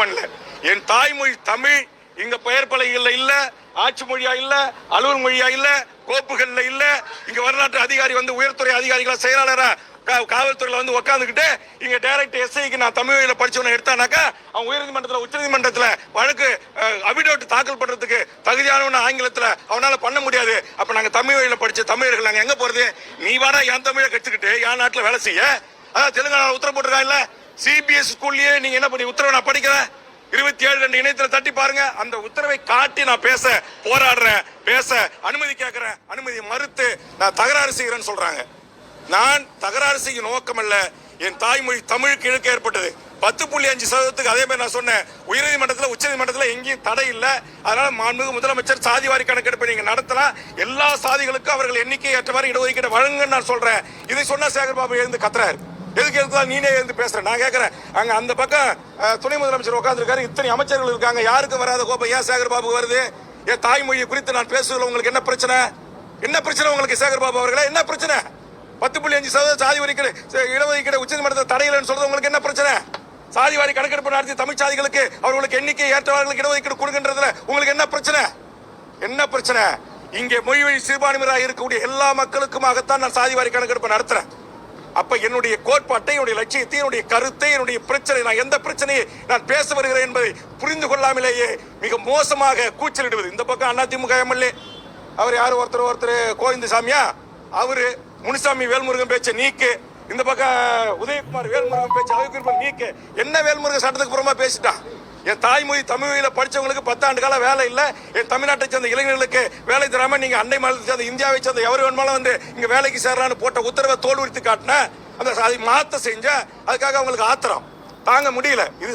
மண்ணில். என் தாய்மொழி தமிழ் இங்க பெயர் பலகைகள்ல இல்ல, ஆட்சி மொழியா இல்ல, அலுவல் மொழியா இல்ல, கோப்புகள்ல இல்ல. இங்க வரலாற்று அதிகாரி வந்து உயர்துறை அதிகாரிகளா செயலாளரா காவல்துறையில வந்து உட்காந்துக்கிட்டு இங்க டைரக்ட் எஸ்ஐக்கு நான் தமிழ் வழியில படிச்சவனை எடுத்தானாக்கா அவன் உயர்நீதிமன்றத்தில் உச்சநீதிமன்றத்தில் வழக்கு அபிடோட் தாக்கல் பண்றதுக்கு தகுதியானவன ஆங்கிலத்தில் அவனால பண்ண முடியாது. அப்ப நாங்க தமிழ் வழியில படிச்ச தமிழர்கள் நாங்க எங்க போறது? நீ வாடா என் தமிழை கற்றுக்கிட்டு என் நாட்டில் வேலை செய்ய. அதான் தெலுங்கானா உத்தரவு போட்டிருக்கா இல்ல, சிபிஎஸ் ஸ்கூல்லயே நீங்க என்ன பண்ணி உத்தரவை நான் படிக்கிறேன் 27 இணையத்தில் தட்டி பாருங்க. அந்த உத்தரவை காட்டி நான் பேச போராடுறேன், பேச அனுமதி கேட்கிறேன். அனுமதி மறுத்து நான் தகராறு செய்கிறேன்னு சொல்றாங்க. நான் தகராறு செய்யும் நோக்கம் அல்ல. என் தாய்மொழி தமிழுக்கு இழுக்க ஏற்பட்டது 10.5%. அதே மாதிரி நான் சொன்னேன், உயர்நீதிமன்றத்தில் உச்சநீதிமன்றத்தில் எங்கேயும் தடை இல்லை. அதனால மாண்புமிகு முதலமைச்சர் சாதிவாரி கணக்கெடுப்பு நீங்க நடத்தலாம், எல்லா சாதிகளுக்கும் அவர்கள் எண்ணிக்கை ஏற்றவாறு இடஒதுக்கீடு வழங்குன்னு நான் சொல்றேன். இதை சொன்னா சேகர் பாபு எழுந்து கத்துறாரு. எதுக்கு எடுத்தா நீனே எழுந்து பேசுற? நான் கேட்கிறேன், அங்க அந்த பக்கம் துணை முதலமைச்சர் உட்கார்ந்து இருக்காரு, இத்தனை அமைச்சர்கள் இருக்காங்க, யாருக்கும் வராத கோபம் ஏன் சேகர் பாபு வருது? என் தாய்மொழியை குறித்து நான் பேசுவதில் உங்களுக்கு என்ன பிரச்சனை? என்ன பிரச்சனை உங்களுக்கு சேகர் பாபு அவர்களே? என்ன பிரச்சனை? 10.5% சாதி ஒதுக்கீடு இடஒதுக்கீடு உச்சநீதிமன்றத்தில் தடையில்லைன்னு சொல்றது உங்களுக்கு என்ன பிரச்சனை? சாதிவாரி கணக்கெடுப்பு நடத்தி தமிழ் சாதிகளுக்கு அவர்களுக்கு எண்ணிக்கை ஏற்றவர்களுக்கு இடஒதுக்கீடு கொடுக்கின்றதுல உங்களுக்கு என்ன பிரச்சனை? என்ன பிரச்சனை? இங்கே மொழி வழி சிறுபான்மையினராக இருக்கக்கூடிய எல்லா மக்களுக்குமாகத்தான் நான் சாதிவாரி கணக்கெடுப்பு நடத்துறேன். அப்ப என்னுடைய கோட்பாட்டை, என்னுடைய லட்சியத்தை, என்னுடைய கருத்தை, என்னுடைய பிரச்சனை, நான் எந்த பிரச்சனையை நான் பேச வருகிறேன் என்பதை புரிந்து கொள்ளாமலேயே மிக மோசமாக கூச்சலிடுவது. இந்த பக்கம் அதிமுக எம்எல்ஏ அவர் யாரு, ஒருத்தர் கோவிந்தசாமியா, அவரு முனுசாமி வேல்முருகன் பேச்ச நீக்கு, இந்த பக்கம் உதயகுமார் வேல்முருகன் பேச்ச அவைக்குறிப்பு நீக்கு. என்ன வேல்முருகன் சட்டத்துக்கு புறமா பேசிட்டான்? என் தாய்மொழி தமிழ் வழியில படிச்சவங்களுக்கு 10 ஆண்டு கால வேலை இல்லை. என் தமிழ்நாட்டை சேர்ந்த இளைஞர்களுக்கு வேலை தராம நீங்க அண்டை மாநிலத்தை சேர்ந்த இந்தியாவை சேர்ந்த எவரு வேணுமாலும் வந்து இங்க வேலைக்கு சேர்றான்னு போட்ட உத்தரவை தோல் உரித்து காட்டின அந்த அதை மாத்த செஞ்ச அதுக்காக அவங்களுக்கு ஆத்திரம் தாங்க முடியல. இது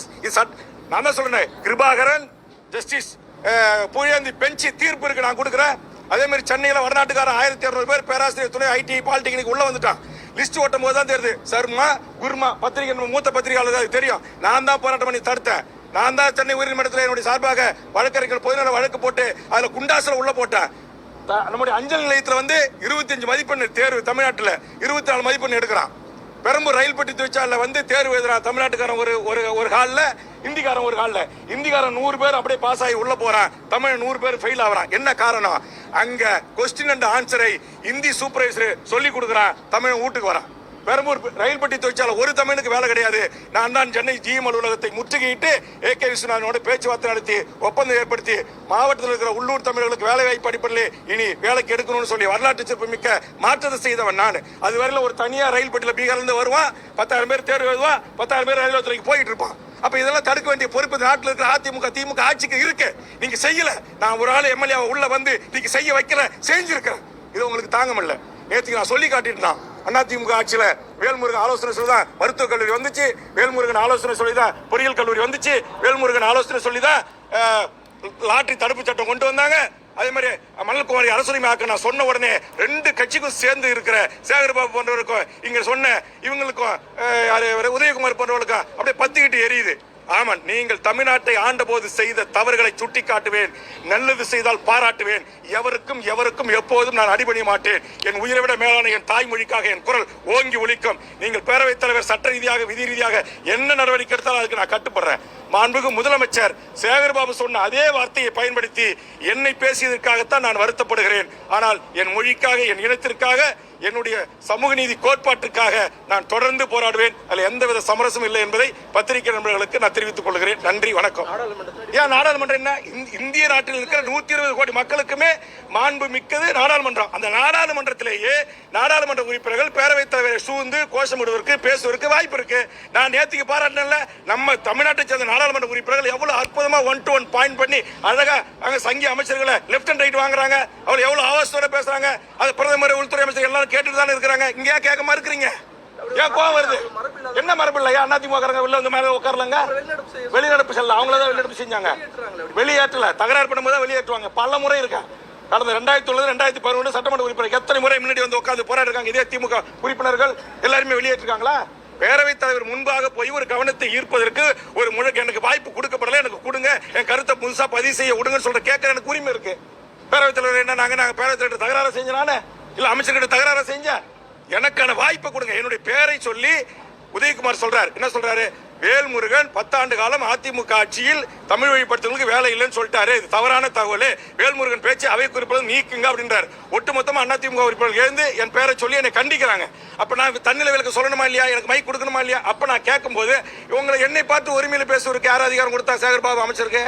நான் தான் சொல்றேன், கிருபாகரன் ஜஸ்டிஸ் புயந்தி பெஞ்சி தீர்ப்பு இருக்கு நான் கொடுக்குறேன். அதே மாதிரி சென்னையில வடநாட்டுக்காரன் 1200 பேர் பேராசிரியர் துணை ஐடி பாலிடெக்னிக் உள்ள வந்துட்டான். லிஸ்ட் ஓட்டும் போது தான் தெரியுது, சர்மா குர்மா பத்திரிகை மூத்த பத்திரிகையாளர் தெரியும். நான் தான் போராட்டம் பண்ணி தடுத்தேன். நான் தான் சென்னை உயர்நீதிமன்றத்தில் என்னுடைய சார்பாக வழக்கறிஞர்கள் பொதுநல வழக்கு போட்டு அதுல குண்டாசுல உள்ள போட்டேன். நம்முடைய அஞ்சல் நிலையத்தில் வந்து 25 மதிப்பெண் தேர்வு, தமிழ்நாட்டில் 24 மதிப்பெண் எடுக்கிறான். பெரம்பூர் ரயில் பெட்டி தொழிற்சாலையில் வந்து தேர்வு எழுதுறான். தமிழ்நாட்டுக்காரன் ஒரு ஹாலில், இந்திக்காரன் ஒரு ஹாலில். இந்திக்காரன் 100 பேர் அப்படியே பாஸ் ஆகி உள்ள போறான், தமிழ் 100 பேர் ஃபெயில் ஆகிறான். என்ன காரணம்? அங்க கொஸ்டின் அண்ட் ஆன்சரை இந்தி சூப்பர்வைசர் சொல்லி கொடுக்குறான், தமிழ் வீட்டுக்கு வரான். பெரம்பூர் ரயில் பெட்டி தொழிற்சாலை ஒரு தமிழுக்கு வேலை கிடையாது. நான் தான் சென்னை ஜிஎம் அலுவலகத்தை முற்றுகையிட்டு ஏகே விஸ்வநாதனோட பேச்சுவார்த்தை நடத்தி ஒப்பந்தம் ஏற்படுத்தி மாவட்டத்தில் இருக்கிற உள்ளூர் தமிழர்களுக்கு வேலை வாய்ப்பு அடிப்படையில் இனி வேலைக்கு எடுக்கணும்னு சொல்லி வரலாற்று சிறப்பு மிக்க மாற்றத்தை செய்தவன் நான். அது வரையில ஒரு தனியார் ரயில் பெட்டியில் பீகார்ல இருந்து வருவான், 10,000 பேர் தேர்வு எழுதுவான், 10,000 பேர் ரயில்வே துறைக்கு போயிட்டு இருப்பான். அப்ப இதெல்லாம் தடுக்க வேண்டிய பொறுப்பு நாட்டில் இருக்கிற அதிமுக திமுக ஆட்சிக்கு இருக்கு. நீங்க செய்யல. நான் ஒரு ஆள் எம்எல்ஏ உள்ள வந்து நீங்க செய்ய வைக்கல, செஞ்சிருக்கிறேன். இது உங்களுக்கு தாங்க முடியல. நேற்றுக்கு நான் சொல்லி காட்டிட்டு அதிமுக ஆட்சியில வேல்முருகன் ஆலோசனை சொல்லிதான் மருத்துவக் கல்லூரி வந்துச்சு, வேல்முருகன் ஆலோசனை சொல்லிதான் பொறியியல் கல்லூரி வந்துச்சு, வேல்முருகன் ஆலோசனை சொல்லிதான் லாட்டரி தடுப்பு சட்டம் கொண்டு வந்தாங்க. அதே மாதிரி மணல் குமாரி அரசுரிமை ஆக்க நான் சொன்ன உடனே 2 கட்சிக்கும் சேர்ந்து இருக்கிற சேகர்பாபு போன்றவருக்கும் இங்க சொன்ன இவங்களுக்கும் உதயகுமார் போன்றவர்களுக்கும் அப்படியே பத்திக்கிட்டு எரியுது. ஆமாம், நீங்கள் தமிழ்நாட்டை ஆண்ட போது செய்த தவறுகளை சுட்டி காட்டுவேன், நல்லது செய்தால் பாராட்டுவேன். எவருக்கும் எப்போதும் நான் அடிபணிய மாட்டேன். என் உயிரை விட மேலான என் தாய்மொழிக்காக என் குரல் ஓங்கி ஒலிக்கும். நீங்கள் பேரவைத் தலைவர் சட்ட ரீதியாக விதி ரீதியாக என்ன நடவடிக்கை எடுத்தாலும் அதுக்கு நான் கட்டுப்படுறேன். மாண்புமிகு முதலமைச்சர் சேகர்பாபு சொன்ன அதே வார்த்தையை பயன்படுத்தி என்னை பேசியதற்காகத்தான் நான் வருத்தப்படுகிறேன். ஆனால் என் மொழிக்காக, என் இனத்திற்காக, என்னுடைய சமூக நீதி கோட்பாட்டுக்காக நான் தொடர்ந்து போராடுவேன். அதில் எந்தவித சமரசமும் இல்லை என்பதை பத்திரிகை நண்பர்களுக்கு நான் தெரிவித்துக் கொள்கிறேன். நன்றி, வணக்கம். ஏன் நாடாளுமன்றம் என்ன? இந்திய நாட்டில் இருக்கிற 120 கோடி மக்களுக்குமே மாண்பு மிக்கது நாடாளுமன்றம். அந்த நாடாளுமன்றத்திலேயே நாடாளுமன்ற உறுப்பினர்கள் பேரவைத் தலைவரை சூழ்ந்து கோஷமிடுவதற்கு பேசுவதற்கு வாய்ப்பு இருக்கு. நான் நேற்றுக்கு பாராட்டினேன்ல, நம்ம தமிழ்நாட்டை சேர்ந்த நாடாளுமன்ற உறுப்பினர்கள் எவ்வளவு அற்புதமா 1 to 1 பாயிண்ட் பண்ணி அழகா அங்க சங்கி அமைச்சர்களை லெப்ட் அண்ட் ரைட் வாங்குறாங்க. அவங்க எவ்வளவு ஆவாசத்தோட பேசுறாங்க. அது பிரதமர், உள்துறை அமைச்சர் எல்லாரும் கேட்டுட்டு தானே இருக்கிறாங்க. இங்க ஏன் கேட்க மாட்டேங்கிறீங்க? ஏன் கோவம் வருது? என்ன மரபு இல்லையா? அதிமுக உள்ள வந்து மேல உட்காரலங்க, வெளிநடப்பு செல்ல அவங்களதான் வெளிநடப்பு செஞ்சாங்க. வெளியேற்றல, தகராறு பண்ணும்போது வெளியேற்றுவாங்க. பல முறை இருக்கா. கடந்த 2009 2011 சட்டமன்ற உறுப்பினர் எத்தனை முறை முன்னாடி வந்து உட்கார்ந்து போராடிருக்காங்க. இதே திமுக உறுப்பினர்கள் எல்லாருமே வெளியேற்றிருக்காங்களா? பேரவைத் தலைவர் முன்பாக போய் ஒரு கவனத்தை ஈர்ப்பதற்கு ஒரு முழக்கு எனக்கு வாய்ப்பு கொடுக்கப்படல, எனக்கு கொடுங்க, என் கருத்தை புதுசா பதிவு செய்ய விடுங்கன்னு சொல்ற கேட்க எனக்கு உரிமை இருக்கு. பேரவைத் தலைவர் என்ன, நாங்க பேரவைத் தலைவர் தகராறு செஞ்சானே இல்ல அமைச்சர்கிட்ட தகராறு செஞ்ச, எனக்கான வாய்ப்பை கொடுங்க. என்னுடைய பேரை சொல்லி உதயகுமார் சொல்றாரு, என்ன சொல்றாரு? வேல்முருகன் 10 ஆண்டு காலம் அதிமுக ஆட்சியில் தமிழ் வழிபடுத்தவங்களுக்கு வேலை இல்லைன்னு சொல்லிட்டாரு. இது தவறான தகவல். வேல்முருகன் பேச்சு அவை குறிப்பில் நீக்குங்க அப்படின்றார். ஒட்டுமொத்தமா அதிமுக உறுப்பினர்கள் எழுந்து என் பேரை சொல்லி என்னை கண்டிக்கிறாங்க. அப்ப நான் தன்னிலை சொல்லணுமா இல்லையா? எனக்கு மைக் கொடுக்கணுமா இல்லையா? அப்ப நான் கேட்கும்போது இவங்களை என்னை பார்த்து உரிமையில பேசுவதற்கு யார் அதிகாரம் கொடுத்தா? சேகர்பாபு அமைச்சருக்கு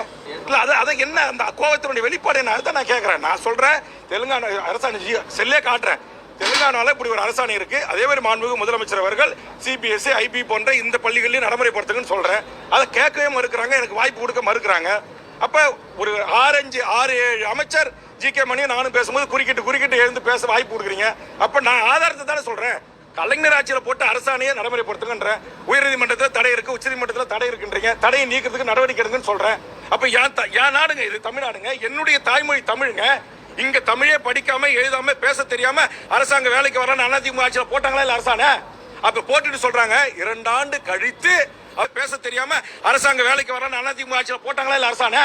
இல்ல. அதை என்ன அந்த கோபத்தினுடைய வெளிப்பாடு என்ன? அதுதான் நான் கேட்கிறேன். நான் சொல்றேன், தெலுங்கானா அரசாணை செல்லே காட்டுறேன். தெலுங்கானால இப்படி ஒரு அரசாணை இருக்கு. அதே மாதிரி மாண்புமிகு முதலமைச்சர் அவர்கள் சிபிஎஸ்இ ஐபி போன்ற இந்த பள்ளிகளில் நடைமுறைப்படுத்துங்கன்னு சொல்றேன். அதை கேட்கவே மறுக்கிறாங்க, எனக்கு வாய்ப்பு கொடுக்க மறுக்கிறாங்க. அப்ப ஒரு 6-7 அமைச்சர் ஜி.கே. மணியும் நானும் பேசும்போது குறுக்கிட்டு எழுந்து பேச வாய்ப்பு கொடுக்குறீங்க. அப்ப நான் ஆதாரத்தை தானே சொல்றேன். கலைஞர் ஆட்சியில் போட்டு அரசாணையை நடைமுறைப்படுத்துங்கன்ற. உயர்நீதிமன்றத்தில் தடை இருக்கு, உச்சநீதிமன்றத்தில் தடை இருக்குன்றீங்க. தடையை நீக்கிறதுக்கு நடவடிக்கை எடுங்கன்னு சொல்றேன். அப்ப என் நாடுங்க இது, தமிழ்நாடுங்க, என்னுடைய தாய்மொழி தமிழுங்க. இங்க தமிழே படிக்காம எழுதாம பேச தெரியாம அரசாங்க வேலைக்கு வரலாம் அதிமுக ஆட்சியில் போட்டாங்களா இல்ல அரசாணை? அப்ப போட்டுட்டு சொல்றாங்க 2 ஆண்டு கழித்து பேச தெரியாம அரசாங்க வேலைக்கு வரலாம் அதிமுக ஆட்சியில் போட்டாங்களா இல்ல அரசாணை?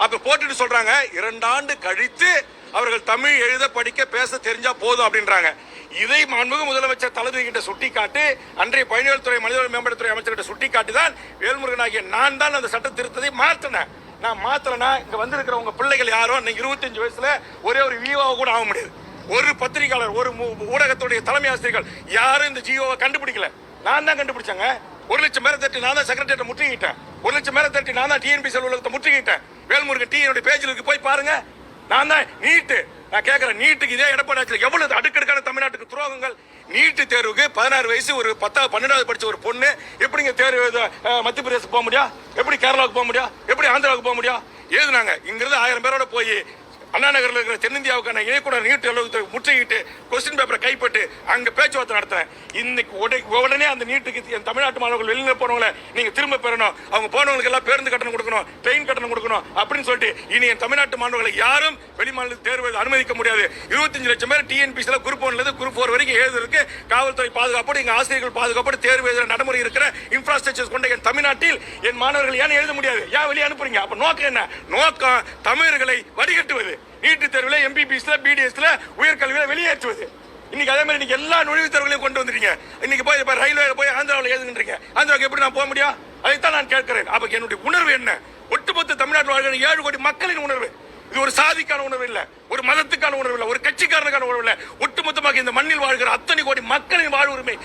அப்ப போட்டுட்டு சொல்றாங்க 2 ஆண்டு கழித்து அவர்கள் தமிழ் எழுத படிக்க பேச தெரிஞ்சா போதும் அப்படின்றாங்க. இதை மாண்புமிகு முதலமைச்சர் தளபதி கிட்ட சுட்டிக்காட்டு, அன்றைய பயணிகள் துறை மனிதவள மேம்பாட்டுத்துறை அமைச்சர்கிட்ட சுட்டிக்காட்டி தான் வேல்முருகன் ஆகிய நான் தான் அந்த சட்ட திருத்தத்தை மாற்றினேன். நான் மாத்தலனா இங்க வந்திருக்கிற உங்க பிள்ளைகள் யாரோ 25 வயசுல ஒரே ஒரு விஓவை கூட ஆக முடியாது. ஒரு பத்திரிகையாளர், ஒரு ஊடகத்துடைய தலைமை ஆசிரியர்கள் யாரும் இந்த ஜியோவை கண்டுபிடிக்கல. நான் தான் கண்டுபிடிச்சாங்க. 1 லட்சம் பேரை தட்டி நான் தான் செக்ரட்டரியேட்டை முற்றுகிட்டேன். 1 லட்சம் பேரை தட்டி நான் தான் டிஎன்பிசி அலுவலகத்தை முற்றுகிட்டேன். வேல்முருகன் என்னுடைய பேஜில் போய் பாருங்க. நான் தான் நீட்டு. நான் கேட்கிறேன், நீட்டுக்கு இதே எடப்பாடி ஆட்சியில் எவ்வளவு அடுக்கடுக்கான தமிழ்நாட்டுக்கு துரோகங்கள். நீட்டு தேர்வுக்கு 16 வயசு ஒரு 10-12 படிச்ச ஒரு பொண்ணு எப்படிங்க தேர்வு மத்திய பிரதேசத்துக்கு போக முடியும்? எப்படி கேரளாவுக்கு போக முடியும்? எப்படி ஆந்திராவுக்கு போக முடியும்? ஏதுனாங்க இங்கிருந்து 1000 பேரோட போய் அண்ணா நகரில் இருக்கிற தென்னிந்தியாவுக்கான இணைக்கூட நீட்டு அலுவலகத்தை முற்றுகிட்டு கொஸ்டின் பேப்பரை கைப்பட்டு அங்க பேச்சுவார்த்தை நடத்துறேன். இன்னைக்கு உடனே அந்த நீட்டுக்கு என் தமிழ்நாட்டு மாணவர்கள் வெளியில போனவங்களை நீங்க திரும்ப பெறணும், அவங்க போனவங்களுக்கு எல்லாம் பேருந்து கட்டணம் கொடுக்கணும், ட்ரெயின் கட்டணம் கொடுக்கணும் அப்படின்னு சொல்லிட்டு இனி என் தமிழ்நாட்டு மாணவர்களை யாரும் வெளிமாநில தேர்வு அனுமதிக்க முடியாது. 25 லட்சம் பேர் டிஎன்பிசில குரூப் 1 குரூப் 4 வரைக்கும் எழுதுறதுக்கு காவல்துறை பாதுகாப்போடு எங்க ஆசிரியர்கள் பாதுகாப்போடு தேர்வு எழுதுற நடைமுறை இருக்கிற இன்ஃப்ராஸ்ட்ரக்சர் கொண்ட என் தமிழ்நாட்டில் என் மாணவர்கள் ஏன் எழுத முடியாது? ஏன் வெளியே அனுப்புறீங்க? அப்ப நோக்கம் என்ன? நோக்கம் தமிழர்களை வடிகட்டுவது, நீட்டு தேர்வில் எம்பிபிஎஸ்ல பிடிஎஸ்ல உயர்கல்வியில வெளியேற்றுவது. இன்னைக்கு அதே மாதிரி இன்னைக்கு எல்லா நுழைவுத் தேர்வுகளையும் கொண்டு வந்துறீங்க. இன்னைக்கு போய் ரயில்வே போய் ஆந்திராவில் எழுதுன்றீங்க. ஆந்திராவுக்கு எப்படி நான் போக முடியும்? அதைத்தான் நான் கேட்கிறேன். அப்ப என்னுடைய உணர்வு என்ன? ஒட்டுமொத்த தமிழ்நாட்டில் வாழ்கிற 7 கோடி மக்களின் உணர்வு. இது ஒரு சாதிக்கான உணர்வு இல்ல, ஒரு மதத்துக்கான உணர்வு இல்ல, ஒரு கட்சிக்காரனுக்கான உணர்வு இல்ல. ஒட்டுமொத்தமாக இந்த மண்ணில் வாழ்கிற அத்தனை கோடி மக்களின் வாழ்வுரிமை.